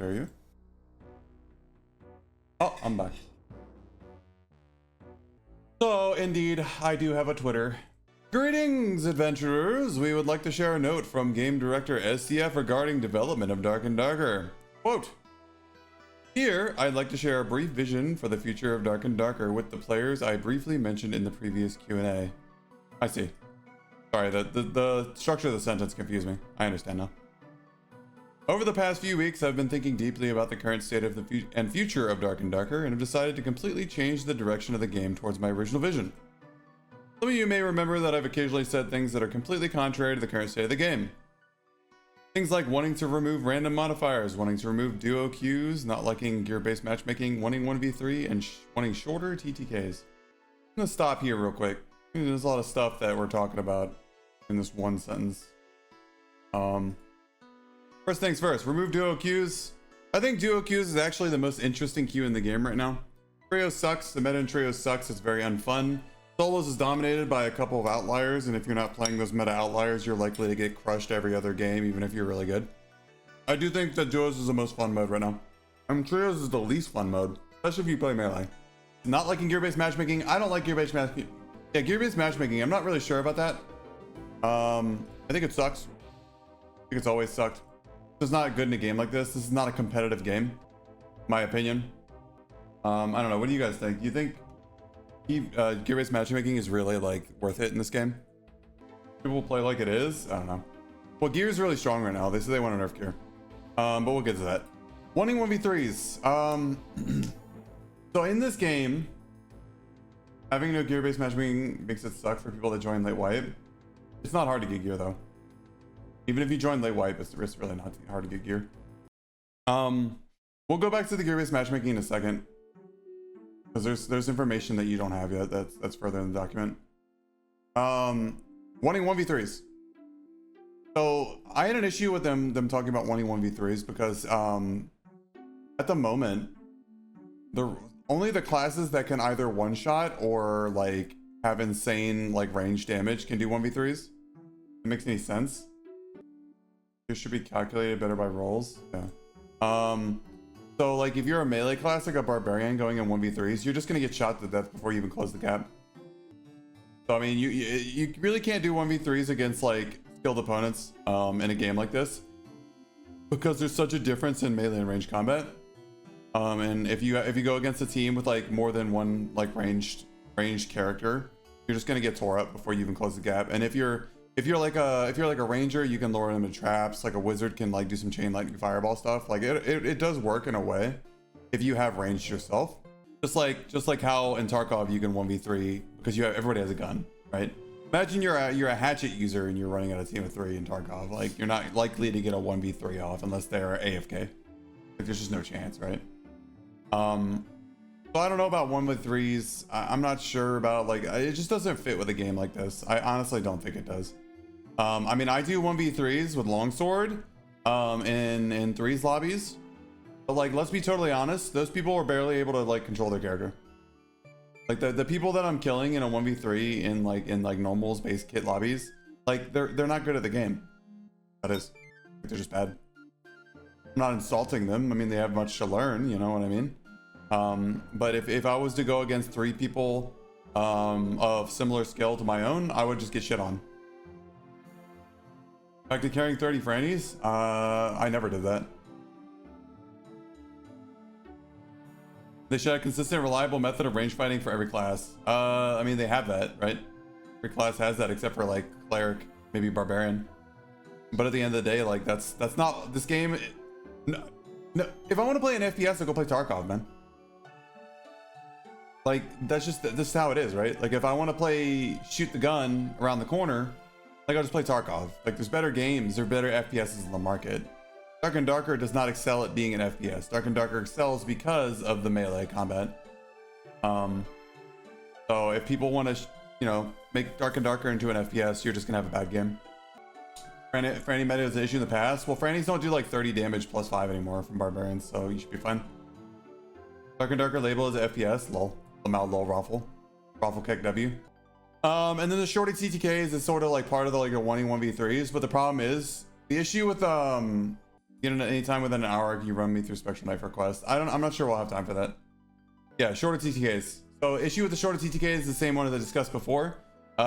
dare you? Oh, I'm back. So, indeed, I do have a Twitter. Greetings, adventurers! We would like to share a note from game director SDF regarding development of Dark and Darker. Quote, here, I'd like to share a brief vision for the future of Dark and Darker with the players I briefly mentioned in the previous Q&A. I see. Sorry, the structure of the sentence confused me. I understand now. Over the past few weeks, I've been thinking deeply about the current state of the future of Dark and Darker, and have decided to completely change the direction of the game towards my original vision. Some of you may remember that I've occasionally said things that are completely contrary to the current state of the game. Things like wanting to remove random modifiers, wanting to remove duo queues, not liking gear-based matchmaking, wanting 1v3, and wanting shorter TTKs. I'm gonna stop here real quick. There's a lot of stuff that we're talking about in this one sentence. First things first, remove duo queues. I think duo queues is actually the most interesting queue in the game right now. Trio sucks, the meta in trio sucks, it's very unfun. Solos is dominated by a couple of outliers, and if you're not playing those meta outliers, you're likely to get crushed every other game, even if you're really good. I do think that duos is the most fun mode right now. Trios is the least fun mode, especially if you play melee. Not liking gear-based matchmaking. I don't like gear-based matchmaking. Yeah, gear-based matchmaking, I'm not really sure about that. I think it sucks. I think it's always sucked. It's not good in a game like this. This is not a competitive game, my opinion. I don't know. What do you guys think? You think gear-based matchmaking is really like worth it in this game? People play like it is? I don't know. Well, gear is really strong right now. They say they want to nerf gear. But we'll get to that. Wanting 1v3s. So in this game, having no gear-based matchmaking makes it suck for people that join late wipe. It's not hard to get gear though. Even if you join late wipe, it's really not hard to get gear. We'll go back to the gear-based matchmaking in a second, because there's information that you don't have yet that's further in the document. Wanting 1v3s. So I had an issue with them talking about wanting 1v3s because at the moment, only the classes that can either one-shot or like have insane like range damage can do 1v3s. It makes any sense. It should be calculated better by rolls. Yeah. So like if you're a melee class like a barbarian going in 1v3s, you're just gonna get shot to death before you even close the gap. So I mean, you really can't do 1v3s against like skilled opponents in a game like this, because there's such a difference in melee and range combat. And if you go against a team with like more than one like ranged character, you're just gonna get tore up before you even close the gap. And if you're like a ranger, you can lure them in traps. Like a wizard can like do some chain lightning fireball stuff. Like it does work in a way if you have range yourself. Just like how in Tarkov you can 1v3 because everybody has a gun, right? Imagine you're a hatchet user and you're running at a team of 3 in Tarkov. Like you're not likely to get a 1v3 off unless they're AFK. Like there's just no chance, right? So I don't know about 1v3s. I'm not sure about like it just doesn't fit with a game like this. I honestly don't think it does. I mean, I do 1v3s with longsword in 3s lobbies, but like let's be totally honest, those people are barely able to like control their character. Like the people that I'm killing in a 1v3 in like normals base kit lobbies, like they're not good at the game. That is, they're just bad. I'm not insulting them. I mean, they have much to learn, you know what I mean? But if I was to go against 3 people of similar skill to my own, I would just get shit on. Back to carrying 30 frannies? I never did that. They should have a consistent, reliable method of range fighting for every class. I mean, they have that, right? Every class has that except for like cleric, maybe barbarian. But at the end of the day, like that's not this game. No, if I want to play an FPS, I'll go play Tarkov, man. Like that's just how it is, right? Like if I want to play shoot the gun around the corner, like I'll just play Tarkov. Like there's better games, there are better FPSs in the market. Dark and Darker does not excel at being an FPS. Dark and Darker excels because of the melee combat. So if people want to, you know, make Dark and Darker into an FPS, you're just gonna have a bad game. Franny meta is an issue in the past. Well, Frannies don't do like 30 damage plus 5 anymore from barbarians, so you should be fine. Dark and Darker label is FPS. Lol. Lol raffle. Raffle kick W. And then the shorty TTKs is sort of like part of the like wanting 1v3s, but the problem is the issue with Get in at any time within an hour. Can you run me through Spectral Knife request? I'm not sure we'll have time for that. Yeah, shorter TTKs. So issue with the shorter TTKs is the same one that I discussed before.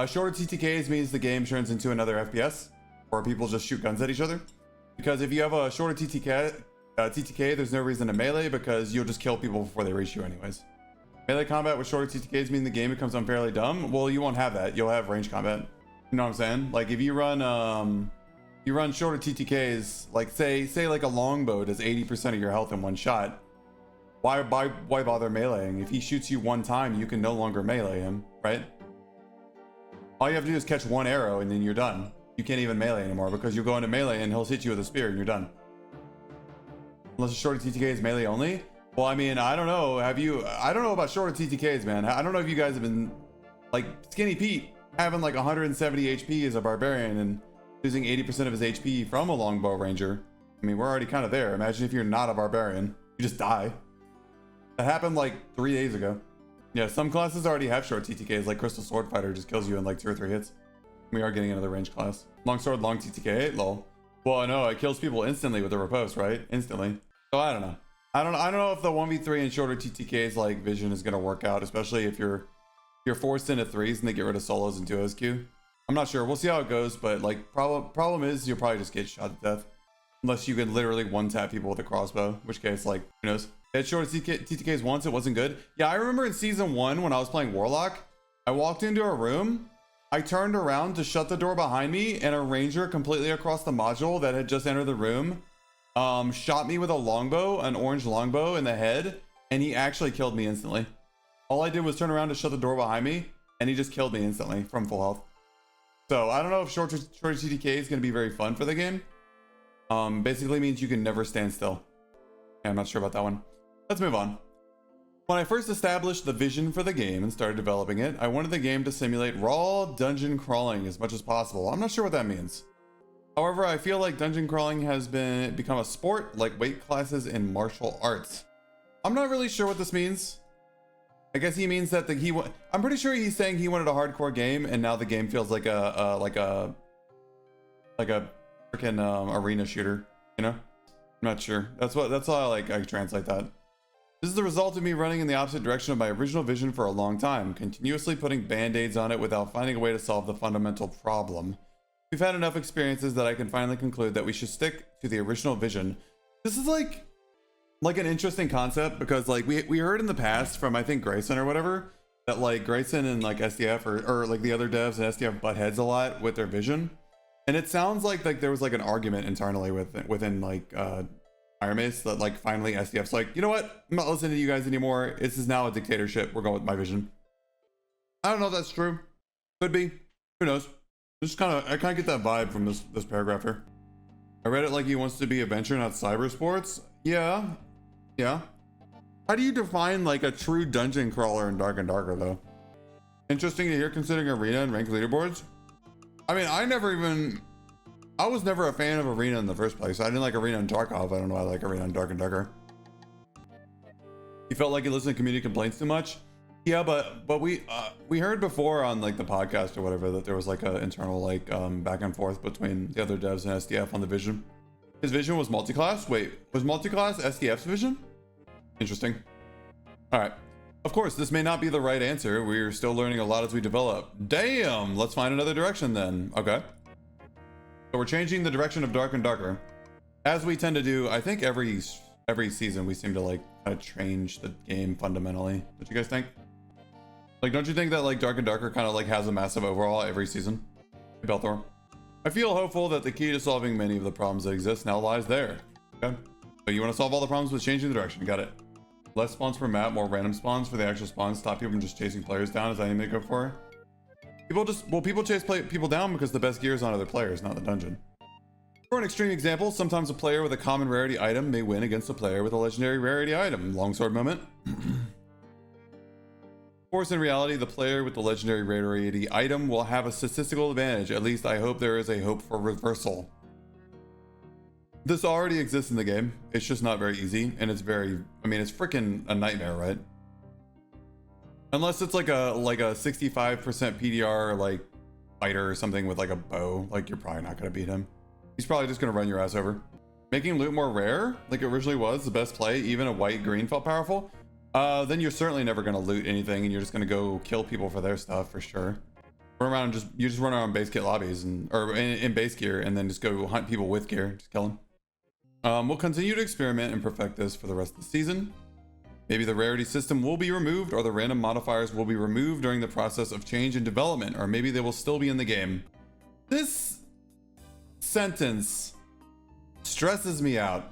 Shorter TTKs means the game turns into another FPS, or people just shoot guns at each other. Because if you have a shorter TTK, there's no reason to melee because you'll just kill people before they reach you anyways. Melee combat with shorter TTKs mean the game becomes unfairly dumb. Well, you won't have that. You'll have range combat. You know what I'm saying? Like if you run shorter TTKs, like say like a longbow does 80% of your health in one shot. Why bother meleeing? If he shoots you one time, you can no longer melee him, right? All you have to do is catch one arrow and then you're done. You can't even melee anymore because you'll go into melee and he'll hit you with a spear and you're done. Unless a shorter TTK is melee only. Well, I mean, I don't know. I don't know about shorter TTKs, man. I don't know if you guys have been like Skinny Pete having like 170 HP as a barbarian and losing 80% of his HP from a longbow ranger. I mean, we're already kind of there. Imagine if you're not a barbarian, you just die. That happened like 3 days ago. Yeah, some classes already have short TTKs, like Crystal Sword Fighter just kills you in like 2 or 3 hits. We are getting another range class. Longsword, long TTK, lol. Well, I know it kills people instantly with the riposte, right? Instantly. So I don't know. I don't know if the 1v3 and shorter TTKs like vision is gonna work out, especially if you're forced into 3s and they get rid of solos and 2os queue. I'm not sure. We'll see how it goes, but like problem is you'll probably just get shot to death. Unless you can literally one-tap people with a crossbow, in which case, like, who knows? I had short TTKs once, it wasn't good. Yeah, I remember in season 1 when I was playing Warlock, I walked into a room, I turned around to shut the door behind me, and a ranger completely across the module that had just entered the room shot me with a longbow, an orange longbow in the head, and he actually killed me instantly. All I did was turn around to shut the door behind me, and he just killed me instantly from full health. So I don't know if shorter TTK is going to be very fun for the game. Basically means you can never stand still. Yeah, I'm not sure about that one. Let's move on. When I first established the vision for the game and started developing it, I wanted the game to simulate raw dungeon crawling as much as possible. I'm not sure what that means. However, I feel like dungeon crawling has become a sport like weight classes in martial arts. I'm not really sure what this means. I guess he means that I'm pretty sure he's saying he wanted a hardcore game and now the game feels like a freaking arena shooter, you know? I'm not sure. That's how I translate that. This is the result of me running in the opposite direction of my original vision for a long time, continuously putting band-aids on it without finding a way to solve the fundamental problem. We've had enough experiences that I can finally conclude that we should stick to the original vision. This is like an interesting concept because like we heard in the past from I think Grayson or whatever that like Grayson and like SDF or like the other devs and SDF butt heads a lot with their vision. And it sounds like there was like an argument internally within like Iron Mace that like finally SDF's like, you know what? I'm not listening to you guys anymore. This is now a dictatorship. We're going with my vision. I don't know if that's true. Could be. Who knows? I kind of get that vibe from this paragraph here. I read it like he wants to be adventure, not cyber sports. Yeah. Yeah. How do you define like a true dungeon crawler in Dark and Darker though? Interesting to hear considering arena and ranked leaderboards. I mean, I was never a fan of arena in the first place. I didn't like arena in Tarkov. I don't know why I like arena in Dark and Darker. He felt like he listened to community complaints too much. Yeah, but we heard before on like the podcast or whatever that there was like an internal like back and forth between the other devs and SDF on the vision. His vision was multi-class. Wait, was multi-class SDF's vision? Interesting. All right. Of course, this may not be the right answer. We're still learning a lot as we develop. Damn, let's find another direction then. Okay. So we're changing the direction of Dark and Darker. As we tend to do, I think every season we seem to like kind of change the game fundamentally. What you guys think? Like, don't you think that like Dark and Darker kind of like has a massive overhaul every season? Hey, Belthor. I feel hopeful that the key to solving many of the problems that exist now lies there. Okay. So you want to solve all the problems with changing the direction. Got it. Less spawns per map, more random spawns for the actual spawns. Stop people from just chasing players down. Is that anything to go for? People chase people down because the best gear is on other players, not the dungeon. For an extreme example, sometimes a player with a common rarity item may win against a player with a legendary rarity item. Longsword moment. Of course, in reality, the player with the legendary rarity item will have a statistical advantage. At least I hope there is a hope for reversal. This already exists in the game. It's just not very easy, and it's it's freaking a nightmare, right? Unless it's like a 65% PDR like fighter or something with like a bow, like you're probably not gonna beat him. He's probably just gonna run your ass over. making loot more rare, like it originally was, the best play, even a white-green felt powerful, then you're certainly never going to loot anything, and you're just going to go kill people for their stuff, for sure. Run around and you just run around base kit lobbies, or in base gear, and then just go hunt people with gear, just kill them. We'll continue to experiment and perfect this for the rest of the season. Maybe the rarity system will be removed, or the random modifiers will be removed during the process of change and development, or maybe they will still be in the game. This sentence stresses me out.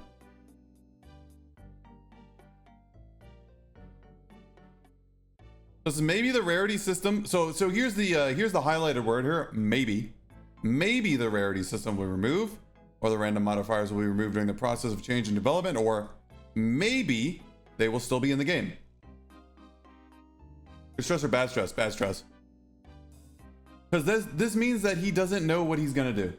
So maybe the rarity system. So here's the highlighted word here. Maybe the rarity system will remove, or the random modifiers will be removed during the process of change and development, or maybe they will still be in the game. Good stress or bad stress? Bad stress. Because this means that he doesn't know what he's gonna do.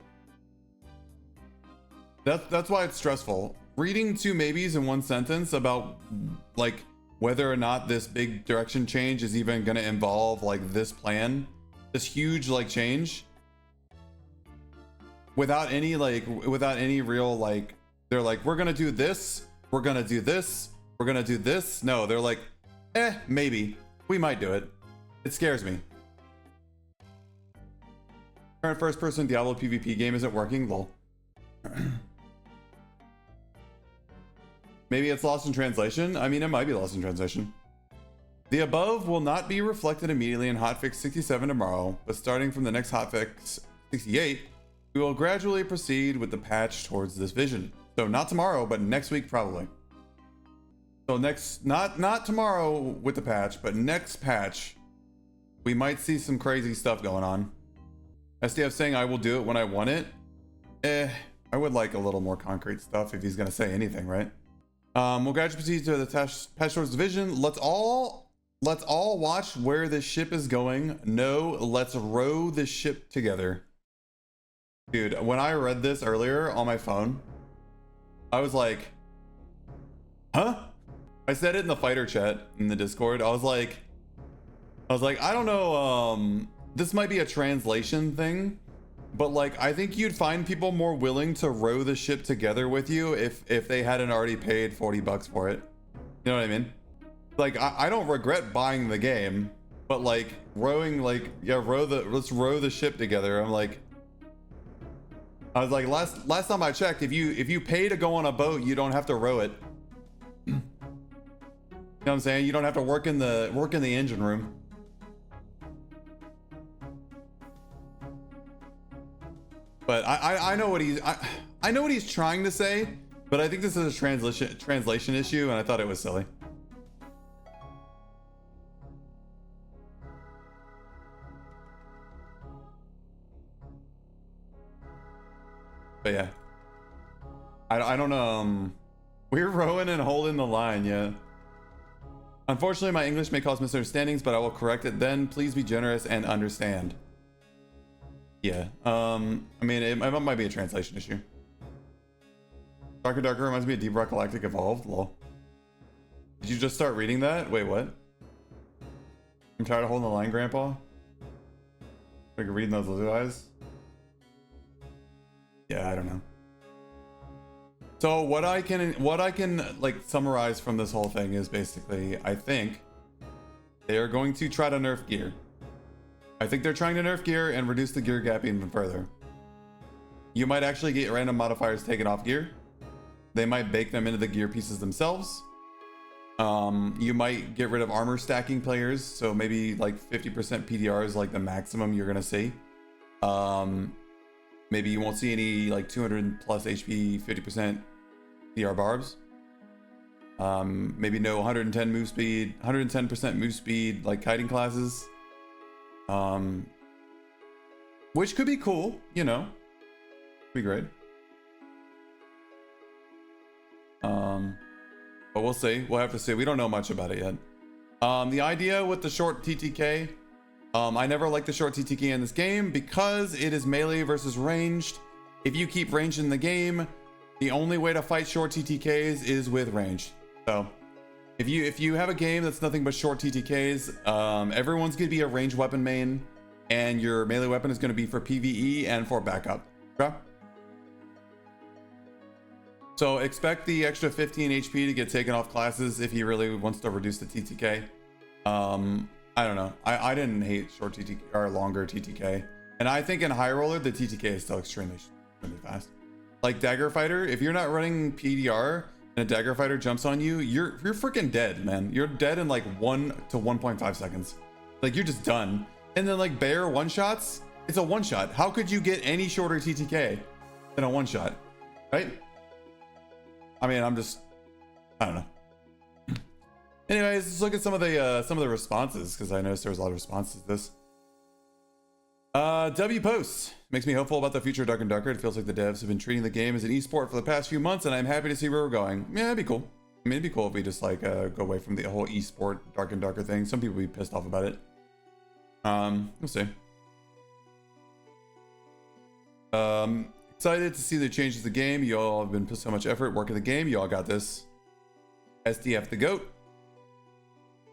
That's why it's stressful. Reading two maybes in one sentence about like whether or not this big direction change is even gonna involve like this plan, this huge like change, without any real like, they're like, we're gonna do this, we're gonna do this, we're gonna do this. No, they're like, maybe we might do it. It scares me. Current first-person Diablo PvP game isn't working. Lol. Maybe it's lost in translation. I mean, it might be lost in translation. The above will not be reflected immediately in hotfix 67 tomorrow, but starting from the next hotfix 68, we will gradually proceed with the patch towards this vision. So not tomorrow, but next week probably. So next, not tomorrow with the patch, but next patch, we might see some crazy stuff going on. SDF saying I will do it when I want it. I would like a little more concrete stuff if he's gonna say anything, right? We'll gradually proceed to the patch towards division. Let's all watch where this ship is going. No, let's row this ship together. Dude, when I read this earlier on my phone, I was like, huh? I said it in the fighter chat in the Discord. I was like, I don't know, this might be a translation thing, but like, I think you'd find people more willing to row the ship together with you if they hadn't already paid 40 bucks for it. You know what I mean? Like, I don't regret buying the game, but like rowing, like, yeah, let's row the ship together. I'm like, I was like, last time I checked, if you pay to go on a boat, you don't have to row it. You know what I'm saying? You don't have to work in the engine room. But I know what I know what he's trying to say, but I think this is a translation issue, and I thought it was silly. But yeah, I don't know. We're rowing and holding the line, yeah. Unfortunately, my English may cause misunderstandings, but I will correct it then. Please be generous and understand. Yeah, I mean, it might be a translation issue. Darker Darker reminds me of Deep Rock Galactic Evolved. Lol. Did you just start reading that? Wait, what? I'm tired of holding the line, Grandpa. Like reading those blue eyes. Yeah, I don't know. So what I can like summarize from this whole thing is basically, I think they are going to try to nerf gear. I think they're trying to nerf gear and reduce the gear gap even further. You might actually get random modifiers taken off gear. They might bake them into the gear pieces themselves. You might get rid of armor stacking players, so maybe like 50% PDR is like the maximum you're gonna see. Maybe you won't see any like 200 plus HP 50% PDR barbs. Maybe no 110 move speed, 110% move speed like kiting classes. Which could be cool, you know, be great. But we'll see. We'll have to see. We don't know much about it yet. The idea with the short TTK, I never liked the short TTK in this game because it is melee versus ranged. If you keep ranged in the game, the only way to fight short TTKs is with ranged. So if you have a game that's nothing but short TTKs, everyone's gonna be a ranged weapon main, and your melee weapon is gonna be for PvE and for backup. Okay? So expect the extra 15 HP to get taken off classes if he really wants to reduce the TTK. I don't know. I didn't hate short TTK or longer TTK. And I think in High Roller, the TTK is still extremely fast. Like Dagger Fighter, if you're not running PDR and a Dagger Fighter jumps on you, you're freaking dead, man. You're dead in like 1 to 1.5 seconds. Like you're just done. And then like Bear one-shots, it's a one-shot. How could you get any shorter TTK than a one-shot, right? I mean, I don't know. Anyways, let's look at some of the responses, because I noticed there was a lot of responses to this. W posts makes me hopeful about the future of Dark and Darker. It feels like the devs have been treating the game as an esport for the past few months, and I'm happy to see where we're going. Yeah, that'd be cool. I mean, it'd be cool if we just like go away from the whole esport Dark and Darker thing. Some people would be pissed off about it. We'll see. Excited to see the changes to the game. You all have been put so much effort working the game. You all got this. SDF the GOAT.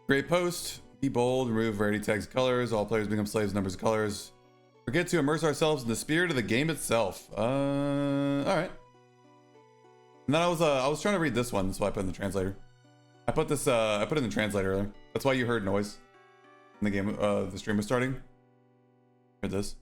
Great post. Be bold. Remove rarity tags of colors. All players become slaves of numbers of colors. Forget to immerse ourselves in the spirit of the game itself. All right. And then I was trying to read this one, so I put it in the translator. I put it in the translator earlier. That's why you heard noise in the game. The stream was starting. Heard this.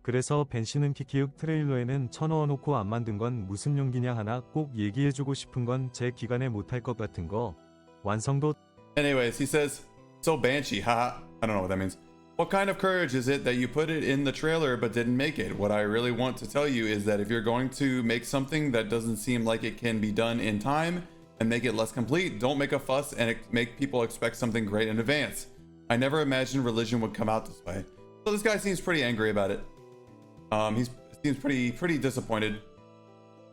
그래서 벤시는 키키육 트레일러에는 쳐넣어놓고 안 만든 건 무슨 용기냐 하나 꼭 얘기해주고 싶은 건 제 기간에 못할 것 같은 거 완성도. Anyways, he says, so Banshee, haha. I don't know what that means. What kind of courage is it that you put it in the trailer but didn't make it? What I really want to tell you is that if you're going to make something that doesn't seem like it can be done in time and make it less complete, don't make a fuss and make people expect something great in advance. I never imagined religion would come out this way. So this guy seems pretty angry about it. He seems pretty disappointed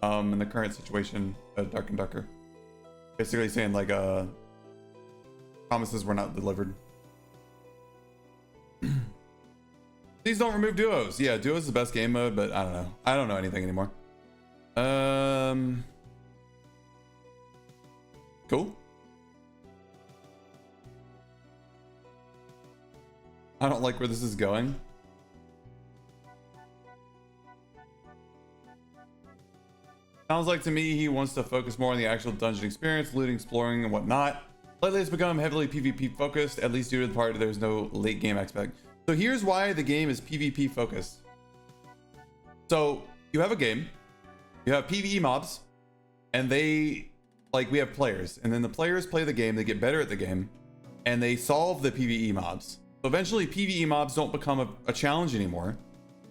in the current situation at Dark and Darker. Basically saying like promises were not delivered. Please don't remove duos. Yeah, duos is the best game mode, but I don't know. I don't know anything anymore. Cool. I don't like where this is going. Sounds like to me he wants to focus more on the actual dungeon experience, looting, exploring, and whatnot. Lately it's become heavily PvP focused, at least due to the part there's no late game aspect. So here's why the game is PvP focused. So you have a game, you have PvE mobs, and we have players, and then the players play the game, they get better at the game, and they solve the PvE mobs. So eventually PvE mobs don't become a challenge anymore.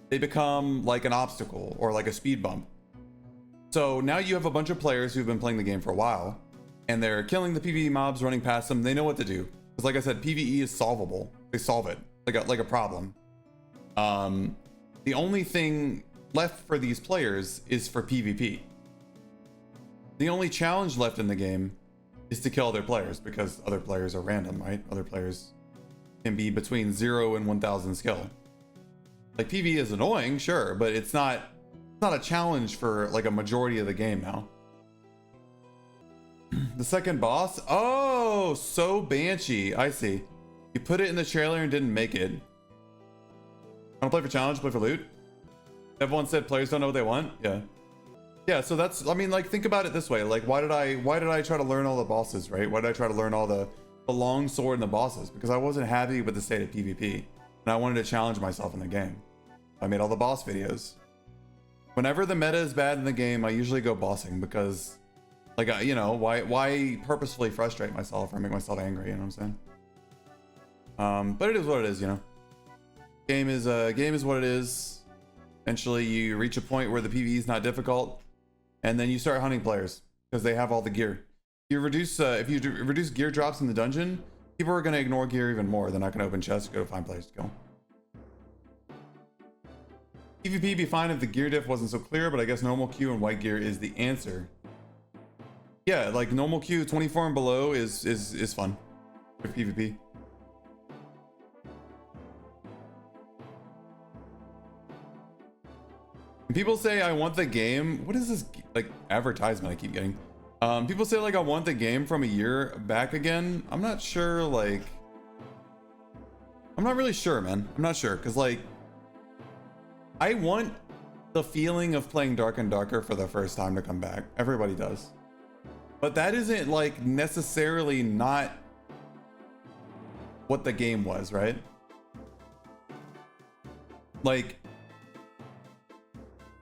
They become like an obstacle or like a speed bump. So now you have a bunch of players who've been playing the game for a while, and they're killing the PvE mobs, running past them. They know what to do. Because like I said, PvE is solvable. They solve it like a problem. The only thing left for these players is for PvP. The only challenge left in the game is to kill other players, because other players are random, right? Other players can be between 0 and 1000 skill. Like PvE is annoying, sure, but it's not a challenge for like a majority of the game now. The second boss, oh, so Banshee, I see. You put it in the trailer and didn't make it. Want to play for challenge, play for loot? Everyone said players don't know what they want. Yeah, so that's, I mean, like, think about it this way. Like, why did I try to learn all the bosses, right? Why did I try to learn all the long sword and the bosses? Because I wasn't happy with the state of PvP, and I wanted to challenge myself in the game. I made all the boss videos. Whenever the meta is bad in the game, I usually go bossing, because like, you know, why purposefully frustrate myself or make myself angry, you know what I'm saying? But it is what it is, you know. Game is what it is. Eventually you reach a point where the PvE is not difficult, and then you start hunting players because they have all the gear. You reduce if you reduce gear drops in the dungeon, people are going to ignore gear even more. They're not going to open chests to go find players to kill. PvP be fine if the gear diff wasn't so clear, but I guess normal queue and white gear is the answer. Yeah, like normal queue 24 and below is fun for PvP. And people say I want the game. What is this like advertisement I keep getting? People say like I want the game from a year back again. I'm not sure. Like, I'm not really sure, man. I'm not sure, because like I want the feeling of playing Dark and Darker for the first time to come back. Everybody does. But that isn't like necessarily not what the game was, right? Like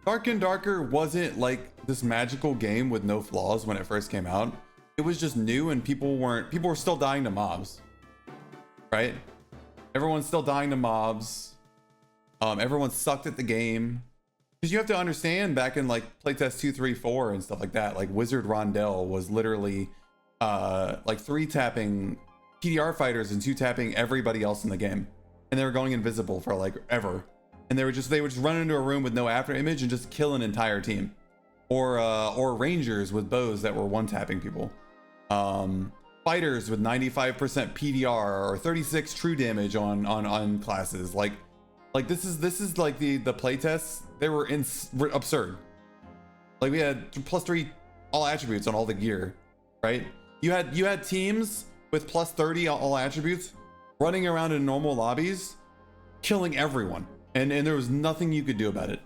Dark and Darker wasn't like this magical game with no flaws when it first came out. It was just new and people were still dying to mobs, right? Everyone's still dying to mobs. Everyone sucked at the game. Because you have to understand, back in like playtest 2, 3, 4 and stuff like that, like Wizard Rondell was literally like 3-tapping PDR fighters and 2-tapping everybody else in the game. And they were going invisible for like ever. And they would just run into a room with no after image and just kill an entire team. Or rangers with bows that were 1-tapping people. Fighters with 95% PDR or 36 true damage on classes. Like this is like the playtests. They were absurd. Like we had +3 all attributes on all the gear, right? You had teams with +30 all attributes running around in normal lobbies, killing everyone, and there was nothing you could do about it.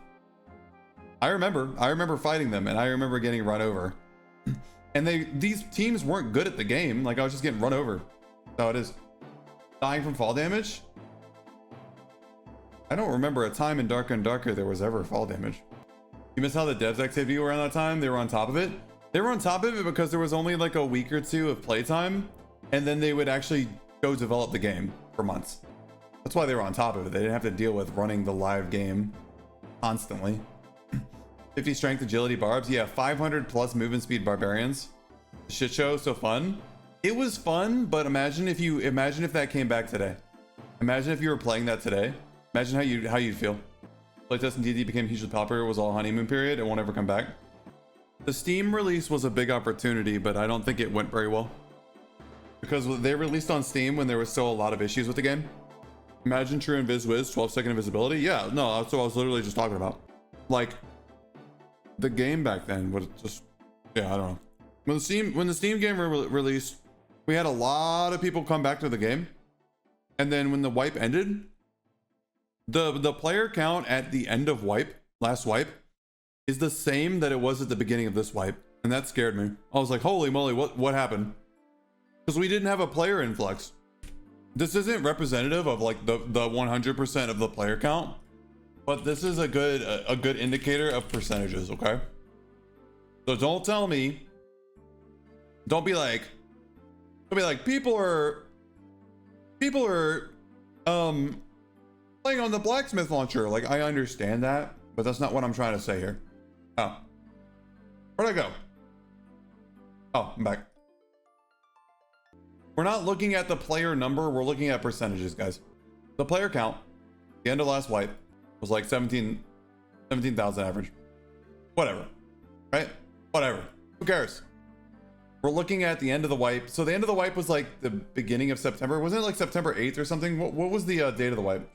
I remember fighting them, and I remember getting run over. And these teams weren't good at the game. Like I was just getting run over. That's how it is. Dying from fall damage. I don't remember a time in Darker and Darker there was ever fall damage. You miss how the devs activity were around that time? They were on top of it. They were on top of it because there was only like a week or two of playtime, and then they would actually go develop the game for months. That's why they were on top of it. They didn't have to deal with running the live game constantly. 50 strength, agility, barbs. Yeah, 500 plus movement speed barbarians. Shit show, so fun. It was fun, but imagine if that came back today. Imagine if you were playing that today. Imagine how you'd feel. Playtest and DD became hugely popular. It was all honeymoon period. It won't ever come back. The Steam release was a big opportunity, but I don't think it went very well. Because they released on Steam when there was still a lot of issues with the game. Imagine true invis whiz, 12-second invisibility. Yeah, no, that's what I was literally just talking about. Like, the game back then was just, yeah, I don't know. When the Steam game released, we had a lot of people come back to the game. And then when the wipe ended, the player count at the end of last wipe, is the same that it was at the beginning of this wipe. And that scared me. I was like, holy moly, what happened? Because we didn't have a player influx. This isn't representative of like the 100% of the player count, but this is a good indicator of percentages, okay? So don't tell me, don't be like people are playing on the blacksmith launcher. Like, I understand that, but that's not what I'm trying to say here. Oh, where'd I go? Oh, I'm back. We're not looking at the player number, we're looking at percentages, guys. The player count, the end of last wipe, was like 17,000 average. Whatever, right? Whatever, who cares? We're looking at the end of the wipe. So the end of the wipe was like the beginning of September. Wasn't it like September 8th or something? What was the date of the wipe?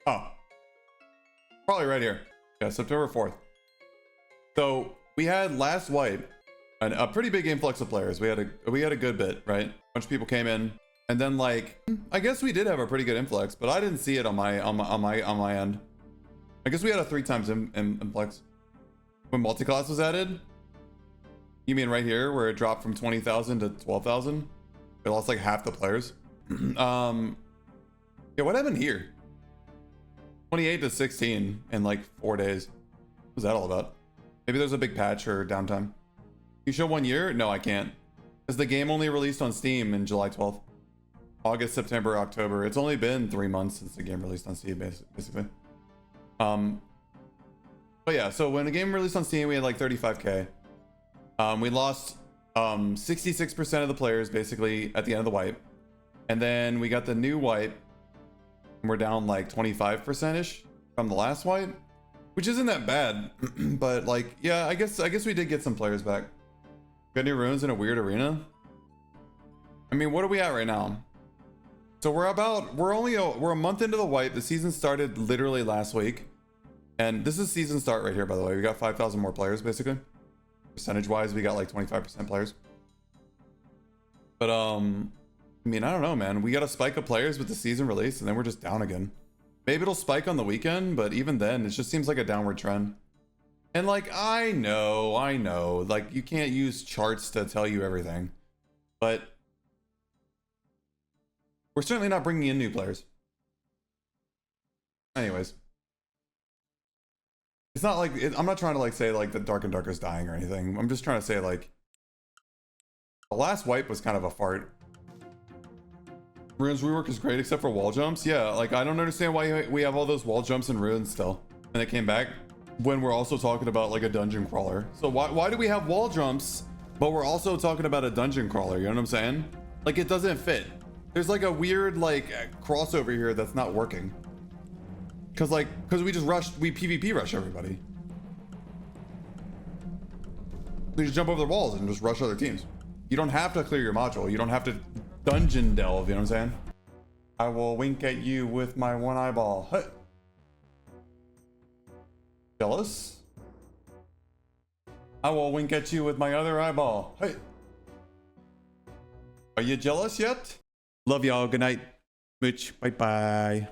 Oh, probably right here. Yeah, September 4th. So we had last wipe a pretty big influx of players. We had a good bit, right? A bunch of people came in, and then like I guess we did have a pretty good influx, but I didn't see it on my end. I guess we had a 3 times influx when multi-class was added. You mean right here where it dropped from 20,000 to 12,000? It lost like half the players. Yeah, what happened here? 28 to 16 in like 4 days. What was that all about? Maybe there's a big patch or downtime. Can you show 1 year? No, I can't. Because the game only released on Steam in July 12th. August, September, October. It's only been 3 months since the game released on Steam, basically. But yeah, so when the game released on Steam, we had like 35k. We lost 66% of the players basically at the end of the wipe. And then we got the new wipe, and we're down like 25%ish from the last wipe, which isn't that bad. But like, yeah, I guess we did get some players back. Got new runes in a weird arena. I mean, what are we at right now? So we're a month into the wipe. The season started literally last week. And this is season start right here, by the way. We got 5,000 more players, basically. Percentage wise, we got like 25% players. But I mean, I don't know, man. We got a spike of players with the season release, and then we're just down again. Maybe it'll spike on the weekend, but even then, it just seems like a downward trend. And like, I know, like you can't use charts to tell you everything, but we're certainly not bringing in new players. Anyways, it's not like, I'm not trying to like say like the Dark and Dark is dying or anything. I'm just trying to say like, the last wipe was kind of a fart. Runes rework is great except for wall jumps. Yeah, like I don't understand why we have all those wall jumps in Runes still. And it came back when we're also talking about like a dungeon crawler. So why do we have wall jumps, but we're also talking about a dungeon crawler? You know what I'm saying? Like it doesn't fit. There's like a weird like crossover here that's not working. Cause we PvP rush everybody. We just jump over the walls and just rush other teams. You don't have to clear your module. You don't have to dungeon delve, you know what I'm saying? I will wink at you with my one eyeball. Hey. Jealous? I will wink at you with my other eyeball. Hey. Are you jealous yet? Love y'all. Good night. Mitch. Bye bye.